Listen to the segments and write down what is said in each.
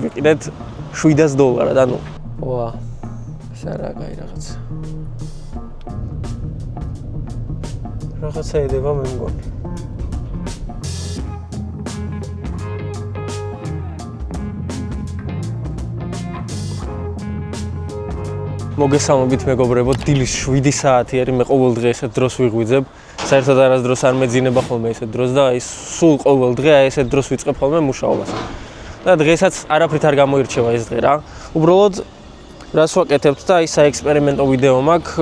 ვიყიდეთ $700, ანუ ვა, ეს არა კაი რაღაცა. რაღაცა ედება მე მგონი. მოგესალმებით მეგობრებო, დილის 7 საათი არის, მე ყოველდღე ესეთ დროს ვიღვიძებ. საერთოდ არასდროს არ მეძინება ხოლმე ესეთ დროს და აი სულ ყოველდღე აი ესეთ დროს ვიწყებ ხოლმე მუშაობას. და დღესაც არაფრით არ გამოირჩევა ეს დღე რა. უბრალოდ რას ვაკეთებთ და აი საექსპერიმენტო ვიდეო მაქვს,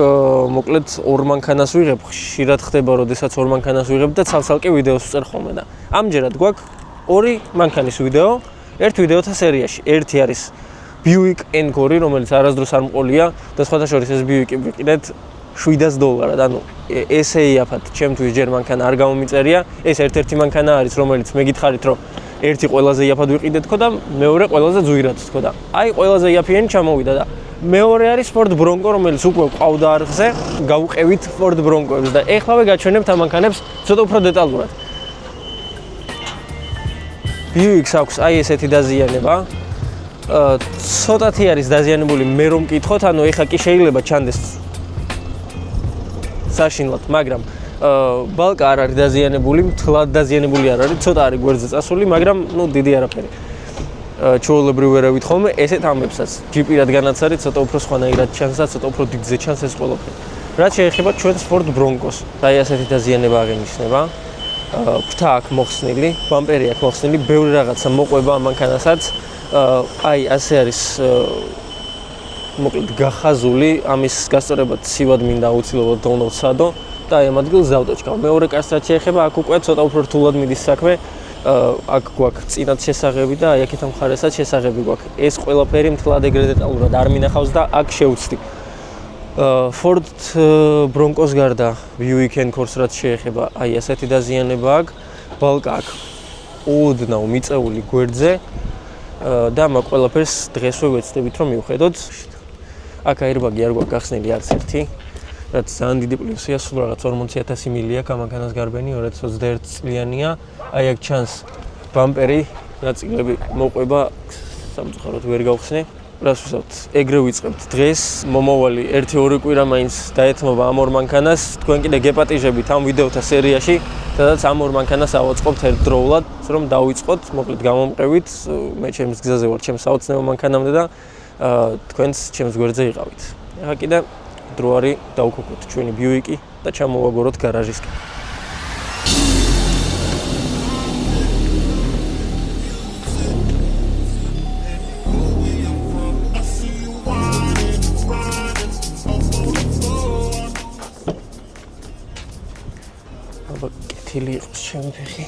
მოკლედ ორ მანქანას ვიღებ, ხშირად ხდება, როდესაც ორ მანქანას ვიღებ და ცალ-ცალკე ვიდეოს ვწერ ხოლმე და ამჯერად გვაქვს ორი მანქანის ვიდეო, ერთ ვიდეოთა სერიაში. ერთი არის Buick Encore, რომელიც არასდროს არ მყოლია და სხვადასხვა ეს Buick-ი ვიყიდეთ $700, ანუ ესე იაფად ჩემთვის ჯერ მანქანა არ გამომიწერია. ეს ერთ-ერთი მანქანა არის, რომელიც მე გითხარით, რომ ერთი ყველაზე იაფად ვიყიდეთ თქო და მეორე ყველაზე ძვირად თქო და აი ყველაზე იაფიანი ჩამოვიდა და მეორე არის Ford Bronco, რომელიც უკვე ყავდა არხზე, გავუყევით Ford Bronco-ებს და ეხლავე გაჩვენებთ ამ მანქანებს ცოტა უფრო დეტალურად. Buick-ს აქვს აი ესეთი დაზიანება. ცოტათი არის დაზიანებული, მე რომ მკითხოთ, ანუ ეხა კი შეიძლება ჩანდეს საშინლად, მაგრამ ბალკა არ არის დაზიანებული, მთლად დაზიანებული არ არის, ცოტა არის გვერდზე წასული, მაგრამ ნუ დიდი არაფერი. ჩვეულებრივ ვერავით ხოლმე ესეთ ამბებსაც. ჯიპი რადგანაც არის, ცოტა უფრო სხვანაირად ჩანს და ცოტა უფრო დიდზე ჩანს ეს ყველაფერი. რაც შეეხება ჩვენს Ford Bronco-ს, და აი ასეთი დაზიანება აღინიშნება. ფრთა აქვს მოხსნილი, ბამპერი აქვს მოხსნილი, ბევრი რაღაცა მოყვება ამ მანქანასაც. აი ასე არის მოკლედ გახაზული, ამის გასწორებად ცივად მინდა აუცილებლად დავვნოთ სადო და აი ამ ადგილს დავდოჭკავ. მეორე კაცს რაც შეეხება, აქ უკვე ცოტა უფრო რთულად მიდის საქმე. აქ გვაქვს წინათ შესაღები და აი აქეთ მხარესაც შესაღები გვაქვს. ეს ყველაფერი მთლად ეგრე დეტალურად არ მინახავს და აქ შევცდი. Ford Bronco-ს გარდა Buick Encore-ს რაც შეეხება, აი ასეთი დაზიანება აქვს. ბალკა აქვს ოდნავ მიწეული გვერდზე. და მაგ ყველაფერს დღესვე ვეცდებით რომ მივხედოთ. აქ აირბაგი არ გვაქვს გახსნილი არც ერთი, რაც ძალიან დიდი პლუსია, სულ რაღაც 40,000 მილი აქვს ამ მანქანას გარბენი, 2021 წლიანია. აი აქ ჩანს ბამპერი, ნაწილები მოყვება, სამწუხაროდ ვერ გავხსნე. რას ვისაუბრებთ? ეგრე ვიწყებთ დღეს, მომავალი 1-2 კვირა მაინც დაეთმობა ამ ორ მანქანას. თქვენ კიდე გეპატიჟებით ამ ვიდეოთა სერიაში, სადაც ამ ორ მანქანას ავაწყობთ ერთდროულად, რომ დავიწყოთ, მოკლედ გამომყევით. მე ჩემს გზაზე ვარ, ჩემს საოცნებო მანქანამდე და თქვენც ჩემს გვერდზე იყავით. ახლა კიდე დრო არის დავქოქოთ ჩვენი Buick-ი და ჩამოვაგოროთ გარაჟისკენ. კეთილი იყოს ჩემი ფეხი.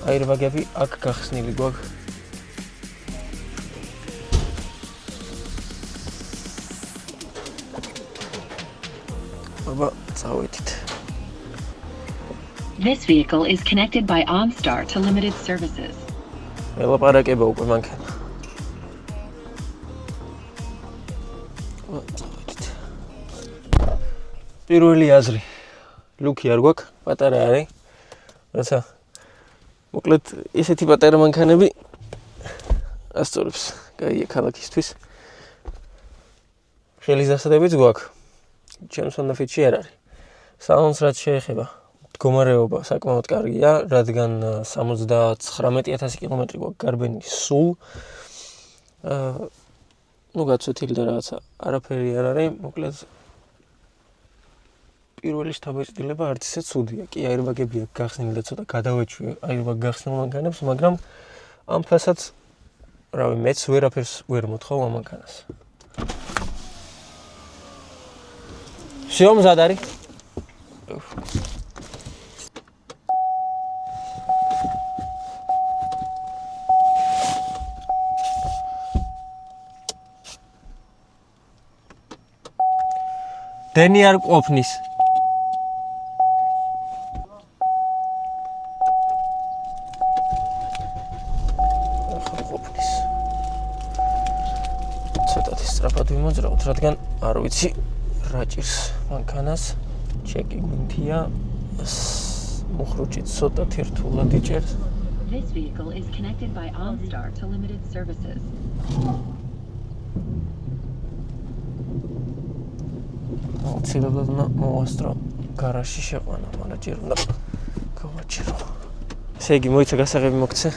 აირბაგები აქ გახსნილი გვაქვს. აბა, წავედით. This vehicle is connected by OnStar to limited services. ელაპარაკება უკვე მანქანა. პირველი აზრი. ლუკი არ გვაქვს, პატარა არის. რაცა მოკლედ ესეთი პატარა მანქანები ასწორებს. კაია ქალაქისთვის. ხელისდასადებიც გვაქვს. ჩემს Honda-Fit-ში არ არის. სალონს რაც შეეხება, მდგომარეობა საკმაოდ კარგია, რადგან 79,000 კილომეტრი გვაქვს გარბენი სულ. ნუ გაცვეთილი და რაღაცა არაფერი არ არის, მოკლედ პირველი შთაბეჭდილება არც ისე ცუდია. კი, აირბაგები აქვს გახსნილი და ცოტა გადავეჩვი აირბაგ გახსნილ მანქანებს, მაგრამ ამ ფასაც, რავი, მეც ვერაფერს ვერ მოთხოვ ამ მანქანას. მზად არის? დენი არ ყოფნის. სწრაფად ვიმოძრავთ, რადგან არ ვიცი რა ჭირს მანქანას. ჩეკი გვინთია მოხრუჭით ცოტათი რთულად იჭერს. This vehicle is connected by OnStar to limited services. აუცილებლად უნდა მოვასწრო გარაჟში შეყვანა, მაგრამ ჯერ უნდა გავაჭირო. ესე იგი, მოიცა გასაღები მოგცე.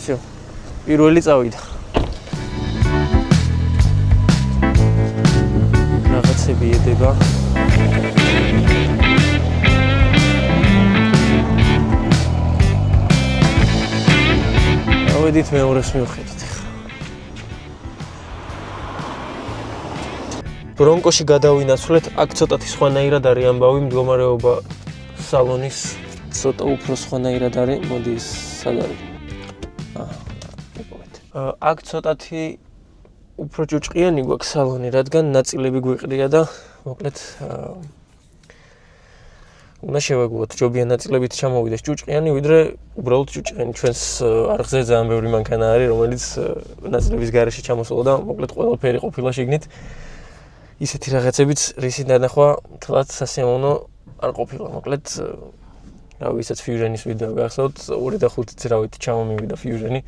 всё. პირველი წავიდა. რაღაცები ედება. ავედით მეორეს მივხედით. ბრონკოში გადავინაცვლეთ, აქ ცოტათი სხვანაირად არის ამბავი, მდგომარეობა სალონის ცოტა უფრო სხვანაირად არის, მოდი სად არის? აქ ცოტათი უფრო ჭუჭყიანი გვაქვს სალონი, რადგან ნაწილები გვიყრია და მოკლედ უნდა შევაგუოთ, ჯობია ნაწილებით ჩამოვიდეს ჭუჭყიანი, ვიდრე უბრალოდ ჭუჭყიანი. ჩვენს არხზე ძალიან ბევრი მანქანა არის, რომელიც ნაწილების გარეშე ჩამოსულა და მოკლედ ყველაფერი ყოფილა შიგნით. ისეთი რაღაცებიც რისი დანახვა თლად სასიამოვნო არ ყოფილა. მოკლედ რავი, ისაც Fusion-ის ვიდეო გახსოვთ, 2.5 ძრავით ჩამომივიდა Fusion-ი.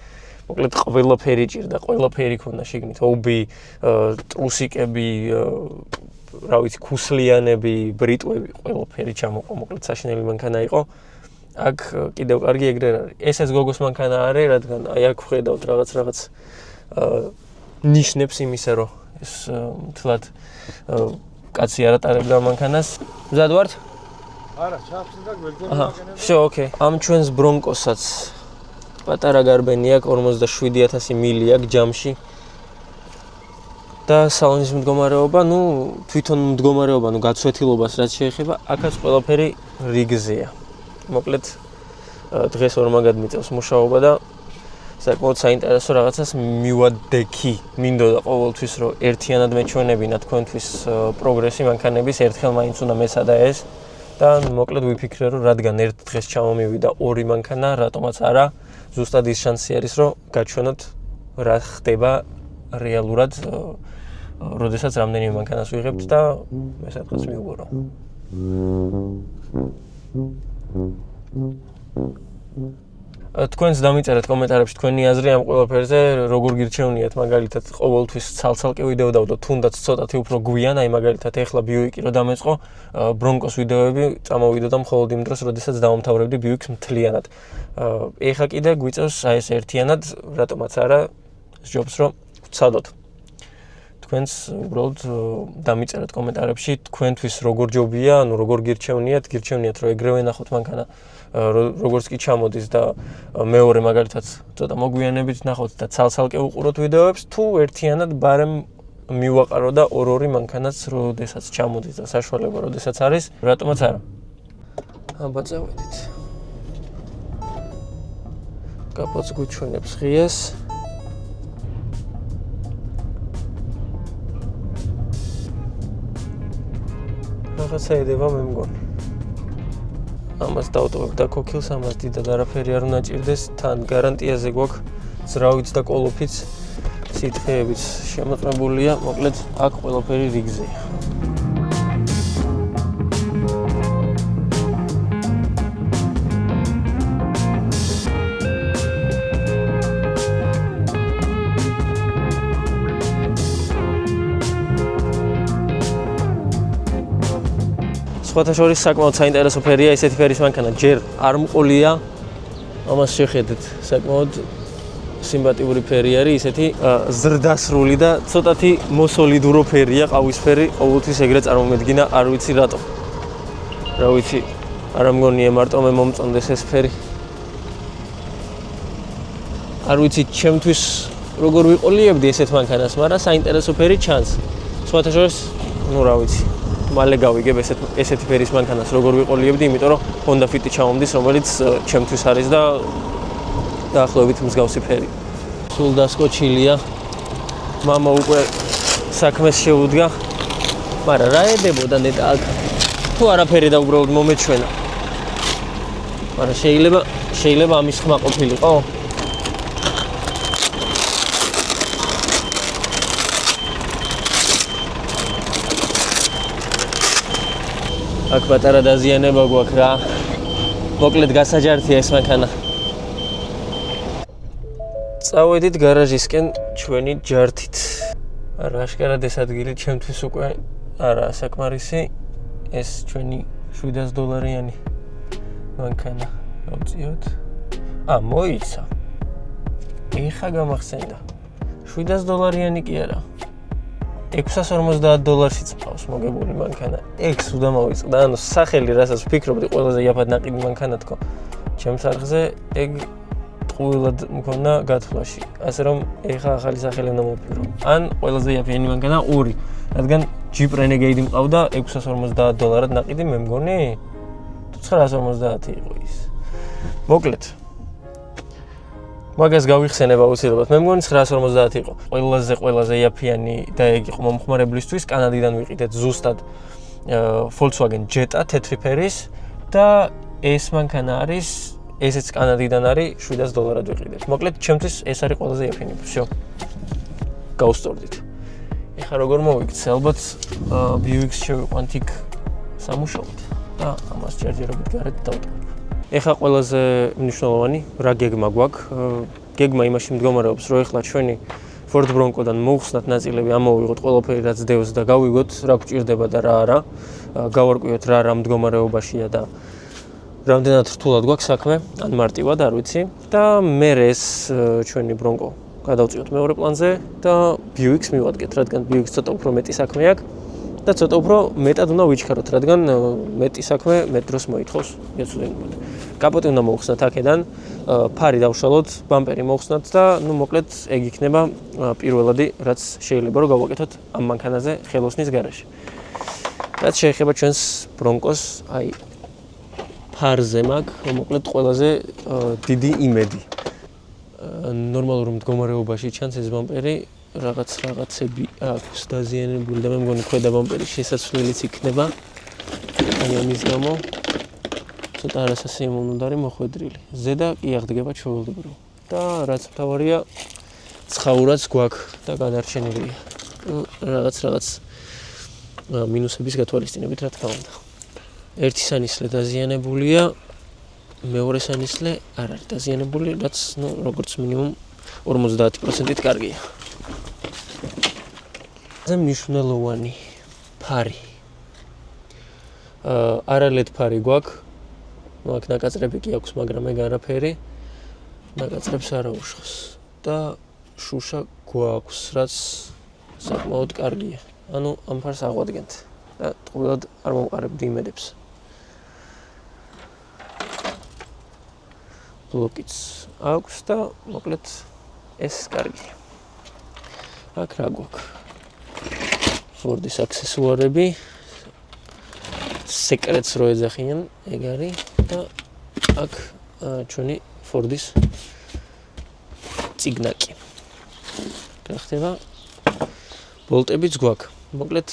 მოკლედ ყველაფერი ჭირდა, ყველაფერი ქონდა შიგნით. ობი, ტრუსიკები, რა ვიცი, ქუსლიანები, ბრიტვები, ყველაფერი ჩამოყვა. მოკლედ საშინელი მანქანა იყო. აქ კიდევ კარგი ეგრე არის. ესეც გოგოს მანქანა არის, რადგან აი აქ ვხედავთ რაღაც ნიშნებს იმისა, რომ ეს თლად კაცი არ ატარებდა მანქანას. მზად ვართ? არა, ჩაფსდა გვერდზე მანქანა. всё, ოკეი. ამ ჩვენს ბრონკოსაც პატარა გარბენი აქვს 47000 მილი აქვს ჯამში. და სალონის მდგომარეობა, თვითონ მდგომარეობა, გაცვეთილობას რაც შეეხება, აქაც ყველაფერი რიგზეა. მოკლედ დღეს ორმაგად მიწევს მუშაობა და საკმაოდ საინტერესო რაღაცას მივადექი. მინდოდა ყოველთვის რომ ერთიანად მეჩვენებინა თქვენთვის პროგრესი მანქანების, ერთხელ მაინც უნდა მესადა ეს და მოკლედ ვიფიქრე რომ რადგან ერთ დღეს ჩამომივიდა ორი მანქანა, რატომაც არა, ზუსტად ის შანსი არის რომ გაჩვენოთ რა ხდება რეალურად, როდესაც რამდენიმე მანქანას ვიღებთ და მესათხას მივუყურო. თქვენს დამიწერეთ კომენტარებში თქვენი აზრი ამ ყველაფერზე, როგორ გირჩევნიათ მაგალითად ყოველთვის ცალ-ცალკე ვიდეო დავდო, თუნდაც ცოტათი უფრო გვიან, აი მაგალითად ეხლა Buick-ი რო დამეწყო, ბრონკოს ვიდეოები წამოვიდოდა მხოლოდ იმ დროს, როდესაც დავამთავრებდი Buick-ს მთლიანად. ეხლა კიდე გვიწევს აი ეს ერთიანად, რატომაც არა, სჯობს რომ ვცადოთ. თქვენს უბრალოდ დამიწერეთ კომენტარებში, თქვენთვის როგორ ჯობია, როგორ გირჩევნიათ რომ ეგრევე ნახოთ მანქანა. როგორც კი ჩამოდის და მეორე მაგალითად ცოტა მოგვიანებით ნახოთ და ცალ-ცალკე უყუროთ ვიდეოებს, თუ ერთიანად ბარემ მივაყარო და ორ-ორი მანქანაც როდესაც ჩამოდის და საშუალება როდესაც არის, რატომაც არა. აბა წავედით. კაპოტს გვიჩვენებს ღიას. რაღაცა ედება მე მგონი. ამას დავტოვებ და ქოქილს, ამას დიდად არაფერი არ უნდა ჭირდეს, თან გარანტიაზე გვაქვს ძრავიც და კოლოფიც, სითხეებიც შემოწმებულია, მოკლედ აქ ყველაფერი რიგზეა. სხვათა შორის საკმაოდ საინტერესო ფერია, ესეთი ფერის მანქანა ჯერ არ მყოლია. ამას შეხედეთ, საკმაოდ სიმპათიური ფერი არის, ისეთი ზრდასრული და ცოტათი მოსოლიდურო ფერია, ყავისფერი, ყოველთვის ეგრე წარმომედგინა, არ ვიცი რატო. რა ვიცი, არ მგონია მარტო მე მომწონდეს ეს ფერი. არ ვიცი, ჩემთვის როგორ ვიყოლიებდი ესეთ მანქანას, მაგრამ საინტერესო ფერი ჩანს. სხვათა შორის, რა ვიცი. მალე გავიგებ ესეთი ფერის მანქანას როგორ ვიყოლიებდი, იმიტომ რომ Honda Fit-ი ჩამომდის, რომელიც ჩემთვის არის და დაახლოებით მსგავსი ფერი. სულ დასკოჩილია. მამა უკვე საქმეს შეუდგა. მაგრამ რა ედებოდა ნეტა აქ? თუ არაფერი და უბრალოდ მომეჩვენა. მაგრამ შეიძლება ამის ხმა ყოფილიყო? აქ პატარა დაზიანება გვაქვს რა. მოკლედ გასაჯართია ეს მანქანა. წავედით გარაჟისკენ ჩვენი ჯართით. არა, აშკარად ეს ადგილი ჩემთვის უკვე არა საკმარისი. ეს ჩვენი $700 მანქანა. გავწიოთ. მოიცა. ეხა გამახსენდა. $700 კი არა. $650-იც მყავს მოგებული მანქანა. X უნდა მოვიწყდა. ანუ სახელი, რასაც ვფიქრობდი, ყველაზე იაფად ნაყიდი მანქანა თქო. ჩემს არხზე ეგ ტყუილად მქონდა გათვლაში. ასე რომ ეხა ახალი სახელი უნდა მოვფიქრო. ან ყველაზე იაფიანი მანქანა 2, რადგან Jeep Renegade მყავდა $650 ნაყიდი, მე მგონი თუ 950 იყო ის. მოკლედ მაგას გავიხსენებ აუცილებლად. მე მგონი 950 იყო. ყველაზე იაფიანი და ეგ იყო მომხმარებლისთვის. კანადიდან ვიყიდეთ ზუსტად Volkswagen Jetta თეთრი ფერის და ეს მანქანა არის, ესეც კანადიდან არის, $700 ვიყიდეთ. მოკლედ ჩემთვის ეს არის ყველაზე იაფიანი. всё. გავსტორდით. ეხლა როგორ მოვიქცე? ალბათ Buick-ს შევიყვანთ იქ სამუშაოდ და ამას ჯერჯერობით გარეთ დავტოვებ. ეხლა ყველაზე მნიშვნელოვანი რა გეგმა გვაქვს. გეგმა იმაში მდგომარეობს, რომ ეხლა ჩვენი Ford Bronco-დან მოვხსნათ ნაწილები, ამოვიღოთ ყველაფერი რაც დევს და გავიგოთ რა გვჭირდება და რა არა. გავარკვიოთ რა მდგომარეობაშია და რამდენად რთულად გვაქვს საქმე, ან მარტივად არ ვიცი. და მე ეს ჩვენი Bronco გადავწიოთ მეორე პლანზე და Buick-ს მივადგეთ, რადგან Buick-ს ცოტა უფრო მეტი საქმე აქვს. და ცოტა უფრო მეტად უნდა ვიჩქაროთ, რადგან მეტი საქმე მეტ დროს მოითხოვს ეცვლებოდ. კაპოტი უნდა მოვხსნათ აქედან, ფარი დავშალოთ, ბამპერი მოვხსნათ და ნუ მოკლედ ეგ იქნება პირველადი, რაც შეიძლება რომ გავაკეთოთ ამ მანქანაზე ხელოსნის გარაჟში. რაც შეეხება ჩვენს Bronco-ს, აი ფარზე მაქვს მოკლედ ყველაზე დიდი იმედი. ნორმალურ მდგომარეობაში ჩანს ეს ბამპერი. რაღაცები აქვს დაზიანებული და მე მგონი ქვედა ბამპერი შესაძლებელიც იქნება. აი ამის გამო ცოტა არასასიამოვნოა მოხვედრილი. ზედა კი აღდგება ჩვეულებრივ. და რაც მთავარია, ცხაურაც გვაქვს და გადარჩენილია. რაღაც მინუსების გათვალისწინებით რა თქმა უნდა. ერთი სანისლე დაზიანებულია, მეორე სანისლე არ არის დაზიანებული, რაც ნუ როგორც მინიმუმ 50%-ით კარგია. זה მნიშვნელოვანი ფარი. არალედ ფარი გვაქვს. აქ ნაკაწრები კი აქვს, მაგრამ ეგ არაფერი. ნაკაწრებს არ აუშხოს. და შუშა გვაქვს, რაც საკმაოდ კარგია. ანუ ამ ფარს აღვადგენთ და ტყუილად არ მომყარებდი იმედებს. ბლოკიც აქვს და მოკლედ ეს კარგია. აქ რა გვაქვს? Ford-ის აქსესუარები, სეკრეტს რო ეძახიან, ეგ არის და აქ ჩვენი Ford-ის ციგნაკი. გახდება ბოლტებიც გვაქვს. მოკლედ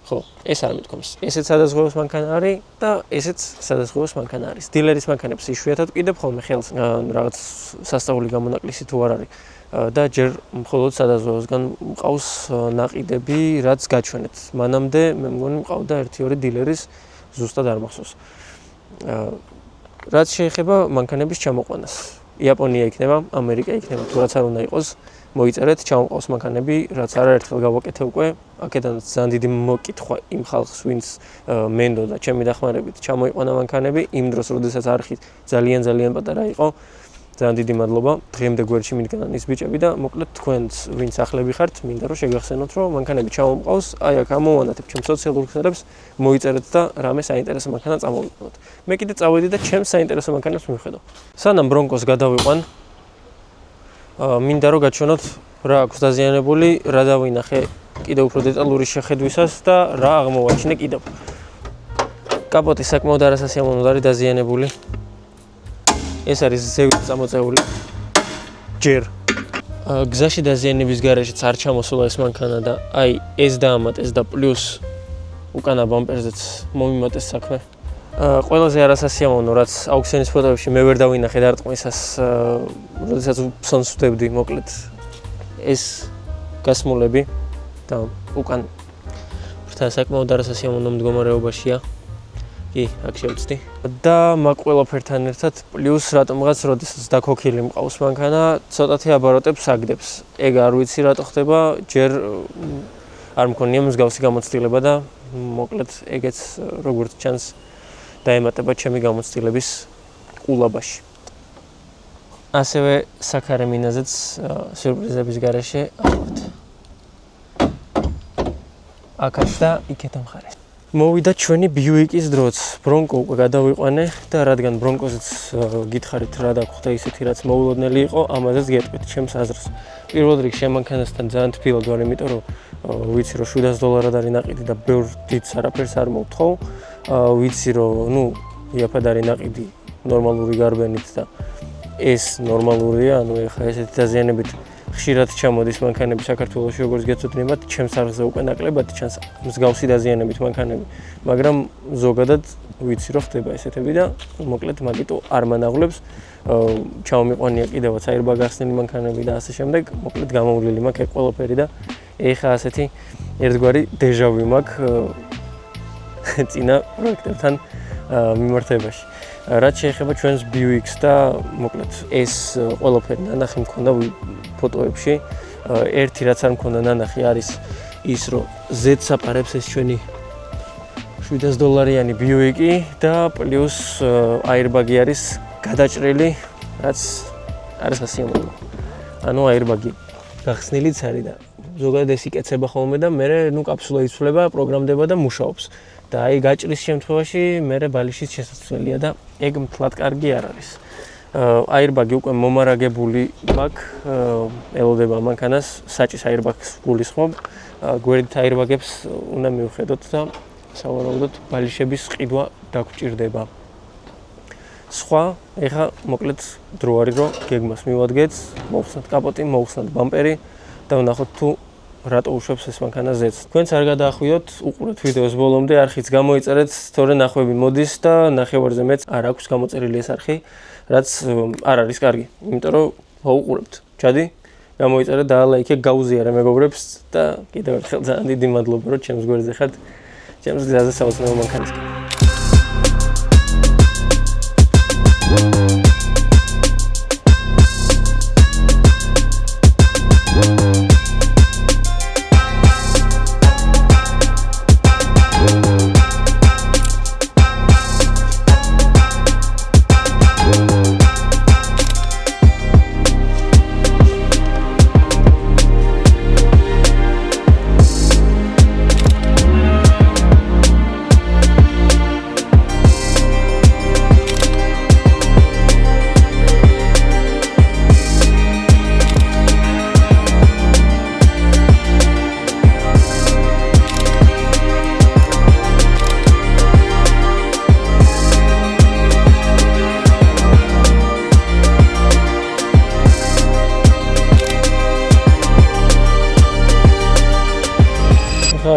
ხო, ეს არ მithkoms. ესეც სადაზღვევოს მანქანა არის და ესეც სადაზღვევოს მანქანა არის. დილერის მანქანებს იშვიათად ვკიდებ ხოლმე ხელს, რაღაც სასწაული გამონაკლისი თუ არ არის. და ჯერ მხოლოდ სადაზღვევოსგან მყავს ნაყიდები, რაც გაჩვენეთ. მანამდე მე მგონი მყავდა 1-2 დილერის, ზუსტად არ მახსოვს. რაც შეეხება მანქანების ჩამოყვანას. იაპონია იქნება, ამერიკა იქნება, თუ რაც არ უნდა იყოს, მოიწერეთ, ჩამოყავს მანქანები, რაც არაერთხელ გავაკეთე უკვე. აქედან ძალიან დიდი მოკითხვა იმ ხალხს, ვინც მენდო და ჩემი დახმარებით ჩამოიყვანა მანქანები, იმ დროს, როდესაც არხი ძალიან პატარა იყო. ძალიან დიდი მადლობა. დღემდე გვერდში მიდგნენ ის ბიჭები და მოკლედ თქვენც ვინც ახლები ხართ, მინდა რომ შეგახსენოთ, რომ მანქანები ჩამომყავს, აი აქ ამოვანათებ ჩემს სოციალურ ქსელებს, მოიწერეთ და რამე საინტერესო მანქანა წამოვიყვანოთ. მე კიდე წავედი და ჩემს საინტერესო მანქანებს მივხედავ. სანამ Bronco-ს გადავიყვან, მინდა რომ გაჩვენოთ რა აქვს დაზიანებული, რა დავინახე კიდევ უფრო დეტალური შეხედვისას და რა აღმოვაჩინე კიდევ. კაპოტი საკმაოდ არასასიამოვნოდ არის დაზიანებული. ეს არის ზევით წამოწეული ჯერ. გზაში დაზიანების გარეშეც არ ჩამოსულა ეს მანქანა და აი ეს დაამატეს და პლუს უკანა ბამპერზეც მომიმატეს საქმე. ყველაზე არასასიამოვნო, რაც აუქციონის ფოტოებში მე ვერ დავინახე დარტყმისას, როდესაც ფსონს ვდებდი, მოკლედ ეს გასმულები და უკან ფრთა საკმაოდ არასასიამოვნო მდგომარეობაშია. კი, აქ შევწდი. და მაგ ყველაფერთან ერთად პლუს რატომღაც როდესაც დაქოქილი მყავს მანქანა, ცოტათი აბაროტებს აგდებს. ეგ არ ვიცი რატო ხდება, ჯერ არ მქონია მსგავსი გამოცდილება და მოკლედ ეგეც როგორც ჩანს დაემატება ჩემი გამოცდილების ყულაბაში. ასევე საქარე მინაზეც სიურპრიზების გარეშე ავართ. აქაც და იქეთ მხარეს. მოვიდა ჩვენი Buick-ის დროც. Bronco უკვე გადავიყვანე და რადგან Bronco-ზეც გითხარით რა დაგვხდა ისეთი რაც მოულოდნელი იყო, ამაზეც გეტყვით ჩემს აზრს. პირველ რიგში შემანქანასთან ძალიან თბილად ვარ, იმიტომ რომ ვიცი რომ $700 არის ნაყიდი და ბევრ დიდს არაფერს არ მოვთხოვ. ვიცი რომ, იაფად არის ნაყიდი ნორმალური გარბენით და ეს ნორმალურია, ეხლა ესეთი დაზიანებით ხშირად ჩამოდის მანქანები საქართველოში, როგორც გეცოდნებათ, ჩემს არხზე უკვე ნაკლებად ჩანს მსგავსი დაზიანებით მანქანები, მაგრამ ზოგადად ვიცი რომ ხდება ესეთები და მოკლედ მაგიტო არ მანაღლებს. ჩამომიყვანია კიდევაც airbag გახსნილი მანქანები და ასე შემდეგ, მოკლედ გამოვლილი მაქვს ეგ ყველაფერი და ეხა ასეთი ერთგვარი დეჟავი მაქვს წინა პროექტებთან მიმართებაში. რაც შეეხება ჩვენს Buick-ს და მოკლედ ეს ყველაფერი ნანახი მქონდა ფოტოებში. ერთი რაც არ მქონდა ნანახი არის ის რომ Z-ს აპარებს ეს ჩვენი $700-იანი Buick-ი და პლუს airbag-ი არის გადაჭრილი, რაც არის სასიამოვნო. ანუ airbag-ი გახსნილიც არის და ზოგადად ეს იკეცება ხოლმე და მე კაფსულა იცვლება, პროგრამდება და მუშაობს. და აი გაჭრის შემთხვევაში მე ბალიშიც შესაძლებელია და ეგ მთლად კარგი არ არის. airbag-ი უკვე მომარაგებული მაქვს, ელოდება მანქანას, საჭის airbag-ს გულისხმობ. გვერდით airbag-ებს უნდა მივხედოთ და სავარაუდოდ ბალიშების ყიდვა დაგვჭირდება. სხვა, ეხა მოკლედ დრო არის რომ გეგმას მივადგეთ, მოვხსნათ კაპოტი, მოვხსნათ ბამპერი და ვნახოთ თუ რატო უშვებს ეს მანქანა Z-ს. თქვენც არ გადაახვიოთ, უყურეთ ვიდეოს ბოლომდე, არხიც გამოიწერეთ, თორე ნახვები მოდის და ნახევარზე მეც არ აქვს გამოწერილი ეს არხი, რაც არ არის კარგი, იმიტომ რომ ვაუყურებთ. ჩადი, გამოიწერეთ და ლაიქე გაუზიარე მეგობრებს და კიდევ ერთხელ ძალიან დიდი მადლობა რომ ჩემს გვერდზე ხართ, ჩემს გზაზე საოცნებო მანქანისკენ.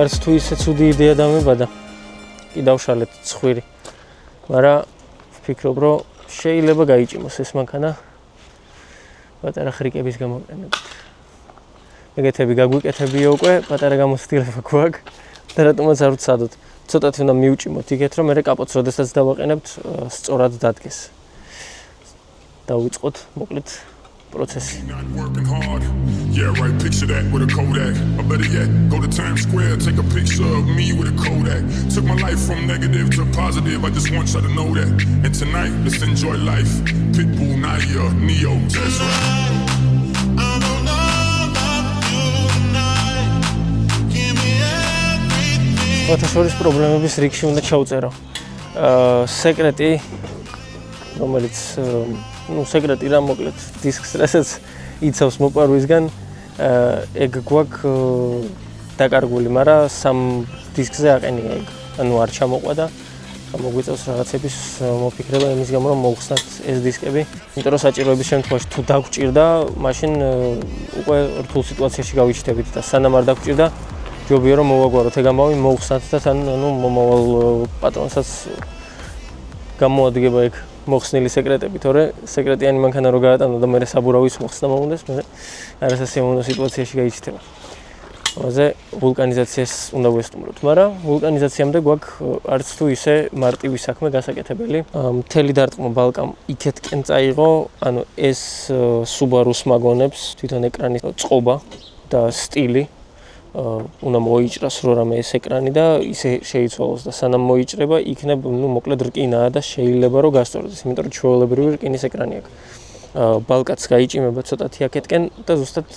არც თუ ისე ცუდი იდეა დამებადა, კი დავშალეთ ცხვირი. მაგრამ ვფიქრობ, რომ შეიძლება გაიჭიმოს ეს მანქანა პატარა ხრიკების გამოყენებით. ეგეთები გაგვიკეთებია უკვე, პატარა გამოცდილება გვაქვს და რატომაც არ ვცადოთ. ცოტათი უნდა მივჭიმოთ იქეთ, რომ მე კაპოტს როდესაც დავაყენებთ, სწორად დადგეს. დავიწყოთ მოკლედ process. Not working hard. Yeah, right, picture that with a Kodak. Or better yet, go to Times Square, take a picture of me with a Kodak. Took my life from negative to positive, I just want you to know that. And tonight, let's enjoy life. Pitbull, Naya, Neo, Tesla. ფოტოშორის პრობლემების რიგში უნდა ჩავწერო. სეკრეტი, რომელიც სეკრეტი რა მოკლედ დისკს რასაც იცავს მოპარვისგან, ეგ გვაქვს დაკარგული, მაგრამ სამ დისკზე აყენია ეგ. ანუ არ ჩამოყვა და მოგვიწევს რაღაცების მოფიქრება იმის გამო რომ მოვხსნათ ეს დისკები. იმიტომ რომ საჭიროების შემთხვევაში თუ დაგჭირდა, მაშინ უკვე რთულ სიტუაციაში გავიჩნდებით და სანამ არ დაგჭირდა ჯობია რომ მოვაგვაროთ ეგ ამბავი, მოვხსნათ და თან მომავალ პატრონსაც გამოადგება ეგ მოხსნილი სეკრეტები, თორე სეკრეტიანი მანქანა რო გაატანო და მე საბურავის მოხსნა მომუნდეს, მე არასასიამოვნო სიტუაციაში გაიჩნდება. ამაზე ვულკანიზაციას უნდა ვესტუმროთ, მაგრამ ვულკანიზაციამდე გვაქვს არც თუ ისე მარტივი საქმე გასაკეთებელი. მთელი დარტყმა ბალკამ იქეთკენ წაიღო, ანუ ეს Subaru-ს მაგონებს თვითონ ეკრანის წყობა და სტილი უნდა მოიჭრას რამე ეს ეკრანი და ისე შეიცვალოს და სანამ მოიჭრება, იქნებ მოკლედ რკინაა და შეიძლება რომ გასწორდეს, იმიტომ რომ ჩვეულებრივი რკინის ეკრანი აქვს. ბალკაც გაიჭიმება ცოტათი აქეთკენ და ზუსტად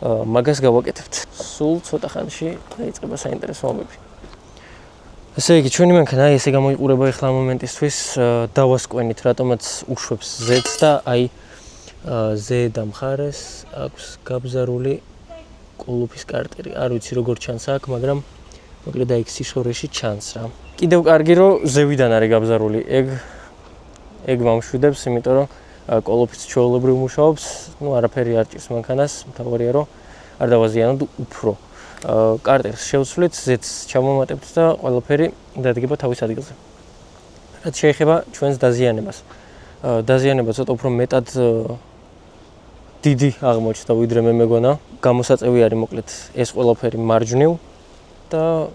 მაგას გავაკეთებთ. სულ ცოტა ხანში დაიწყება საინტერესო მომენტი. ესე იგი, ჩვენი მანქანა ესე გამოიყურება ახლა მომენტისთვის დავასკვენით, რატომაც უშვებს Z-ს და აი ზედა მხარეს აქვს გაბზარული კოლოფის კარტერი. არ ვიცი როგორ ჩანს აქ, მაგრამ მოკლედ აი სიშორეში ჩანს რა. კიდევ კარგი რომ ზევიდან არის გაბზარული. ეგ მომშვიდებს, იმიტომ რომ კოლოფიც ჩვეულებრივ მუშაობს, არაფერი არ ჭირს მანქანას, მთავარია რომ არ დავაზიანოთ უფრო. კარტერს შევცვლით, Z-ს ჩამომატებთ და ყველაფერი დადგება თავის ადგილზე. რაც შეეხება ჩვენს დაზიანებას. დაზიანება ცოტა უფრო მეტად დიდი აღმოჩნდა, ვიდრე მე მეგონა. გამოსაწევი არის მოკლედ ეს ყველაფერი მარჯვნივ და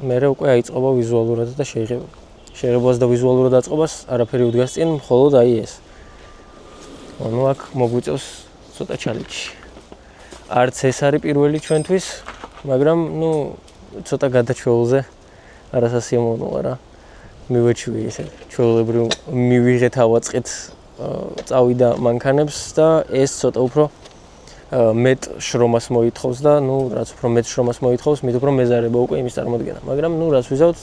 მერე უკვე აიწყობა ვიზუალურად და შეღებებას და ვიზუალურად აწყობას არაფერი უდგას წინ, მხოლოდ აი ეს. ანუ აქ მოგვიწევს ცოტა ჩალენჯი. არც ეს არის პირველი ჩვენთვის, მაგრამ ცოტა გადაჩვეულზე არასასიამოვნოა რა. მივეჩვი ესე ჩვეულებრივ მივიღეთ ავაწყეთ წავიდა მანქანებს და ეს ცოტა უფრო მეტ შრომას მოითხოვს და რაც უფრო მეტ შრომას მოითხოვს, მით უფრო მეზარება უკვე იმის წარმოდგენა. მაგრამ რაც ვიზავთ,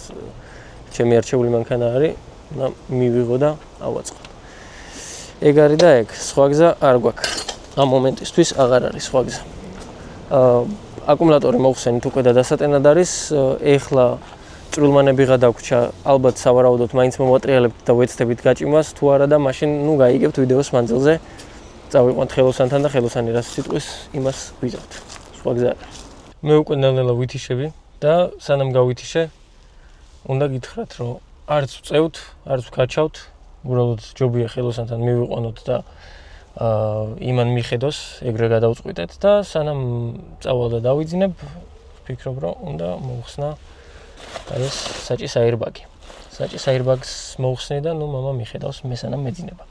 ჩემი არჩეული მანქანა არის, მივიღო და ავაწყო. ეგ არის და ეგ, სხვა გზა არ გვაქვს. ამ მომენტისთვის აღარ არის სხვა გზა. აკუმულატორი მოვხსენით უკვე და დასატენად არის. ეხლა წვრილმანები გადაგვრჩა, ალბათ სავარაუდოდ მაინც მომატრიალებთ და ვეცდებით გაჭიმას, თუ არა და მაშინ გაიგებთ ვიდეოს მანძილზე. წავიყვანთ ხელოსანთან და ხელოსანი რაც სიტყვის იმას ვიზავთ. სხვა გზა არ არის. მე უკვე ნელ-ნელა ვითიშები და სანამ გავითიშე, უნდა გითხრათ, რომ არც ვწევთ, არც ვკაჩავთ, უბრალოდ ჯობია ხელოსანთან მივიყვანოთ და იმან მიხედოს, ეგრე გადავწყვიტეთ და სანამ წავალ და დავიძინებ, ვფიქრობ, რომ უნდა მოვხსნა ეს საჭის აირბაგი. საჭის აირბაგს მოვხსნე და მამა მიხედავს, მე სანამ მეძინება.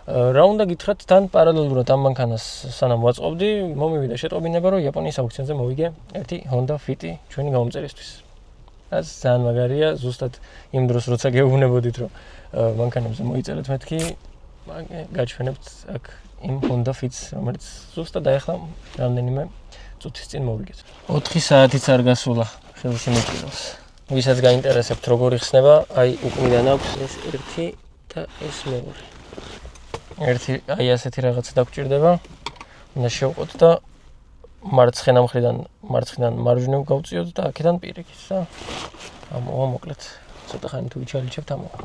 რა უნდა გითხრათ, თან პარალელურად ამ მანქანას სანამ ვაწყობდი, მომივიდა შეტყობინება, რომ იაპონიის აუქციონზე მოვიგე ერთი Honda Fit ჩვენი გამომწერისთვის. რაც ძალიან მაგარია, ზუსტად იმ დროს როცა გეუბნებოდით, რომ მანქანებზე მოიწერეთ მეთქი, გაჩვენებთ აქ იმ Honda Fit-ს, რომელიც ზუსტად ახლა რამდენიმე წუთის წინ მოვიგეთ. 4 საათიც არ გასულა ხელში მეჭირავს. ვისაც გაინტერესებთ როგორი ხსნება, აი უკნიდან აქვს ეს ერთი და ეს მეორე. ერთი აი ასეთი რაღაცა დაგჭირდება. უნდა შევყოთ და მარცხენა მხრიდან მარჯვნივ გავწიოთ და აქედან პირიქით და ამოვა მოკლედ. ცოტა ხანი თუ ვიჩალიჩებთ ამოვა.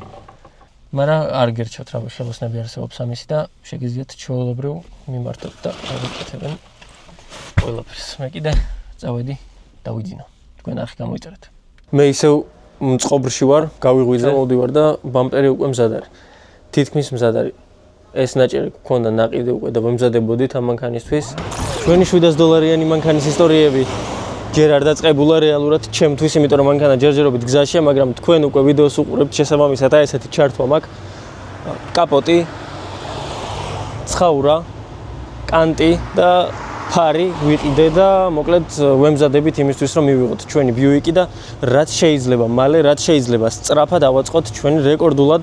მაგრამ არ გერჩევთ რა ხელოსნები არსებობს ამისი და შეგიძლიათ ჩვეულებრივ მიმართოთ და გავიკეთებენ ყველაფერს. მე კიდე წავედი დავიძინო. თქვენ არხი გამოიწერეთ. მე ისევ მწყობრში ვარ, გავიღვიძე, მოვდივარ და ბამპერი უკვე მზად არის. თითქმის მზად არის. ეს ნაჭერი გქონდა ნაყიდე უკვე და ვემზადებოდით ამ მანქანისთვის. ჩვენი $700 მანქანის ისტორიები ჯერ არ დაწყებულა რეალურად ჩემთვის, იმიტომ რომ მანქანა ჯერჯერობით გზაშია, მაგრამ თქვენ უკვე ვიდეოს უყურებთ შესაბამისად აი ესეთი ჩართვა მაქვს. კაპოტი, ცხაურა, კანტი და ფარი ვიყიდე და მოკლედ ვემზადებით იმისთვის რომ მივიღოთ ჩვენი ბიუიკი და რაც შეიძლება მალე, რაც შეიძლება სწრაფად ავაწყოთ ჩვენი რეკორდულად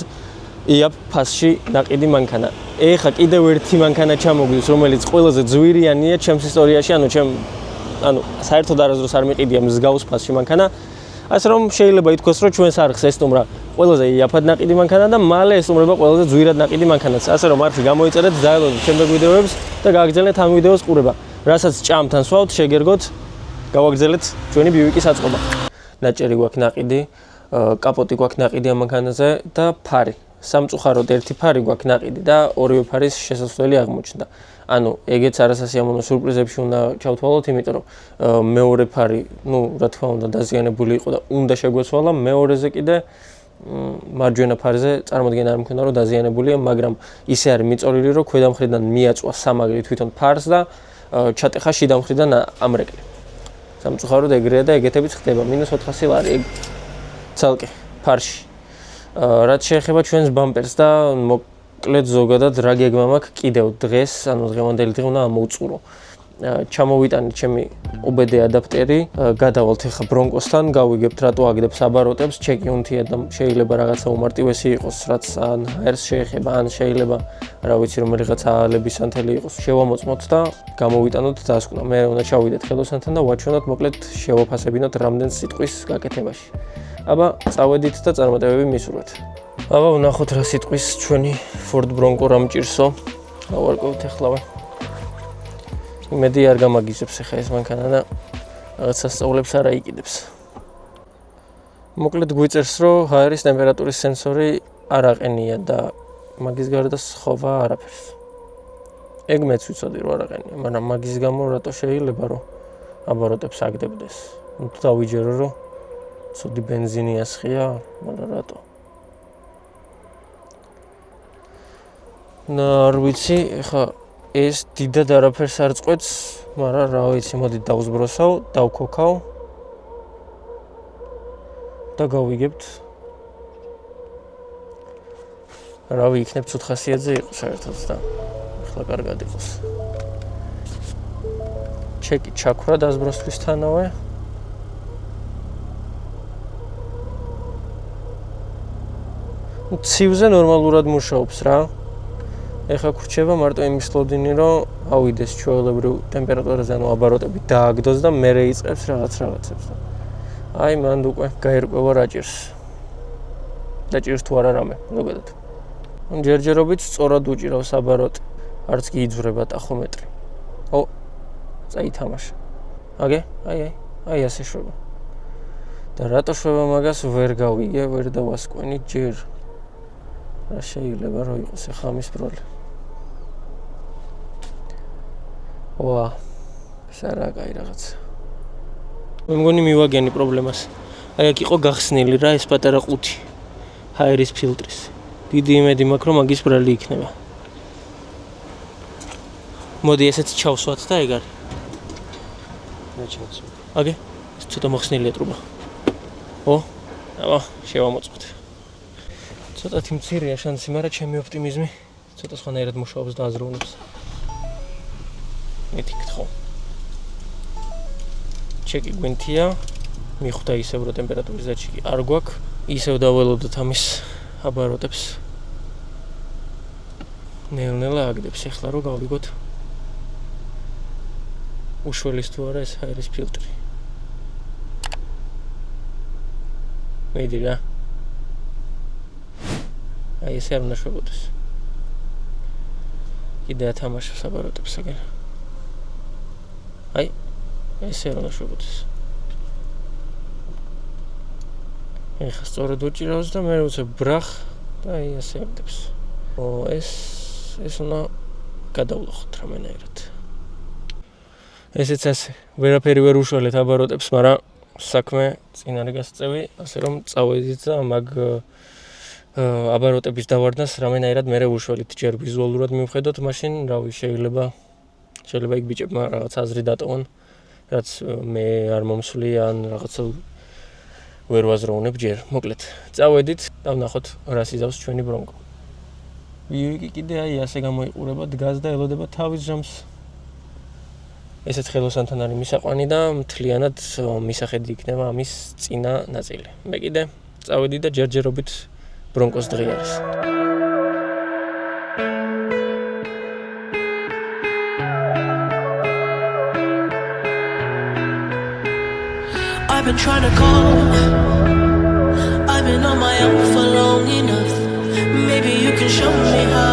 იაპ ფასში ნაყიდი მანქანა. ეხა კიდევ ერთი მანქანა ჩამოგვდის, რომელიც ყველაზე ძვირიანია ჩემს ისტორიაში, ანუ საერთოდ არასდროს არ მიყიდია მსგავს ფასში მანქანა. ასე რომ შეიძლება ითქვას, რომ ჩვენს არხს ესტუმრა ყველაზე იაფად ნაყიდი მანქანა და მალე ესტუმრება ყველაზე ძვირად ნაყიდი მანქანაც. ასე რომ არხი გამოიწერეთ, დაელოდეთ შემდეგ ვიდეოებს და გააგრძელეთ ამ ვიდეოს ყურება. რასაც ჭამთან სვავთ, შეგერგოთ, გავაგრძელეთ ჩვენი ბიუიკის აწყობა. ნაჭერი გვაქვს ნაყიდი, კაპოტი გვაქვს ნაყიდი ამ მანქანაზე და ფარი. სამწუხაროდ ერთი ფარი გვაქვს ნაყიდი და ორივე ფარის შესასვლელი აღმოჩნდა. ანუ ეგეც არასასიამოვნო სურპრიზებში უნდა ჩავთვალოთ, იმიტომ რომ მეორე ფარი, რა თქმა უნდა, დაზიანებული იყო და უნდა შეგვეცვალა, მეორეზე კიდე მარჯვენა ფარზე წარმოდგენა არ მქონდა, რომ დაზიანებულია, მაგრამ ისე არის მიწორილი, რომ ქვედა მხრიდან მიაწვა სამაგრი თვითონ ფარს და ჩატეხა შიდა მხრიდან ამრეკლი. სამწუხაროდ ეგრეა და ეგეთებიც ხდება. -400 ლარი ეგ ცალკე ფარში. რაც შეეხება ჩვენს ბამპერს და მოკლედ ზოგადად რა გეგმა მაქვს კიდევ დღეს, ანუ დღევანდელი დღე უნდა ამოვწურო. ჩამოვიტანეთ ჩემი UBD ადაპტერი, გადავალთ ახლა ბრონკოსთან, გავიგებთ რატო აგდებს აბაროტებს, ჩეკი უნთია და შეიძლება რაღაცა უმარტივესი იყოს, რაც ან ჰაერს შეეხება, ან შეიძლება რა ვიცი რომელიღაც აალების ანთელი იყოს. შევამოწმოთ და გამოვიტანოთ დასკვნა. მე უნდა ჩავიდეთ ხელოსანთან და ვაჩვენოთ მოკლედ შევაფასებინოთ რამდენ სიტყვის გაკეთებაში. აბა წავედით და წარმატებები მისურვეთ. აბა ვნახოთ რა სიტყვის ჩვენი Ford Bronco რა მჭირსო. გავარკვევთ ახლავე. იმედი არ გამაგიჟებს ახლა ეს მანქანა და რაღაც სასწაულებს არ აიკიდებს. მოკლედ გვიწერს რომ ჰაერის ტემპერატურის სენსორი არ აყენია და მაგის გარდა სხვა არაფერს. ეგ მეც ვიცოდი რომ არ აყენია, მაგრამ მაგის გამო რატო შეიძლება რომ აბაროტებს აგდებდეს. ნუ დავიჯერო რომ ცუდი ბენზინი ასხია, მაგრამ რატო? არ ვიცი, ეხა ეს დიდად არაფერს არ წყვეტს, მაგრამ რა ვიცი, მოდით დავსბროსავ, დავქოქავ და გავიგებთ. რავი, იქნებ ცუდ ხასიათზე იყო საერთოდ და ახლა კარგად იყოს. ჩეკი ჩაქვრა დასბროსთვისთანავე. ცივზე ნორმალურად მუშაობს რა. ეხლა გვრჩება მარტო იმის ლოდინი, რომ ავიდეს ჩვეულებრივ ტემპერატურაზე, ანუ აბაროტები დააგდოს და მერე იწყებს რაღაცებს და აი მანდ უკვე გაერკვევა რა ჭირს. და ჭირს თუ არა რამე, ზოგადად. ჯერჯერობით სწორად უჭირავს აბაროტი, არც კი იძვრება ტახომეტრი. ო, წაითამაშა. აგე? აი ასე შვება. და რატო შვება მაგას ვერ გავიგე, ვერ დავასკვენი ჯერ. რა შეიძლება რომ იყოს ახლა ამის პრობლემა. ვა, სარაკაი რაღაც. მე მგონი მივაგენი პრობლემას. აი აქ იყო გახსნილი რა ეს პატარა ყუთი ჰაერის ფილტრის. დიდი იმედი მაქვს რომ მაგის ბრალი იქნება. მოდი ესეც ჩავსვათ და ეგ არის. მე ჩავსვი. აგე? ეს ცოტა მოხსნილია ტრუბა. ო, აბა, შევამოწმოთ. ცოტათი მცირეა შანსი, მაგრამ ჩემი ოპტიმიზმი ცოტა სხვანაირად მუშაობს და აზროვნებს. მეთიქთ ხო? ჩეკი გვინთია, მიხვდა ისევ რომ ტემპერატურის დაჩეკი არ გვაქვს, ისევ დაველოდოთ ამის აბაროტებს. ნელ-ნელა აგდებს ახლა რომ გავიგოთ. უშველის თუ არა ეს ჰაერის ფილტრი. მედი რა. აი ესე არ უნდა შვებოდეს. კიდე ათამაშებს აბაროტებს აგერ. აი ესე არ უნდა შვებოდეს. ეხლა სწორად უჭირავს და მე როცა ბრახ და აი ესე აგდებს. ო ეს უნდა გადავლახოთ რამენაირად. ესეც ასე, ვერაფერი ვერ უშველეთ აბაროტებს, მაგრამ საქმე წინ არის გასწევი, ასე რომ წავედით და მაგ აბაროტების დავარდნას რამენაირად მერე უშველით. ჯერ ვიზუალურად მივხედოთ, მაშინ რავი შეიძლება იქ ბიჭებმა რაღაც აზრი დატოვონ, რაც მე არ მომსვლი ან რაღაცა ვერ ვაზროვნებ ჯერ. მოკლედ, წავედით და ვნახოთ რა სიზავს ჩვენი ბრონკო. ვიუიკი კიდე აი ასე გამოიყურება, დგას და ელოდება თავის ჟამს. ესეც ხელოსანთან არის მისაყვანი და მთლიანად მისახედი იქნება ამის წინა ნაწილი. მე კიდე წავედი და ჯერჯერობით ბრონკოს დღე არის. I've been trying to call. I've been on my own for long enough. Maybe you can show me how.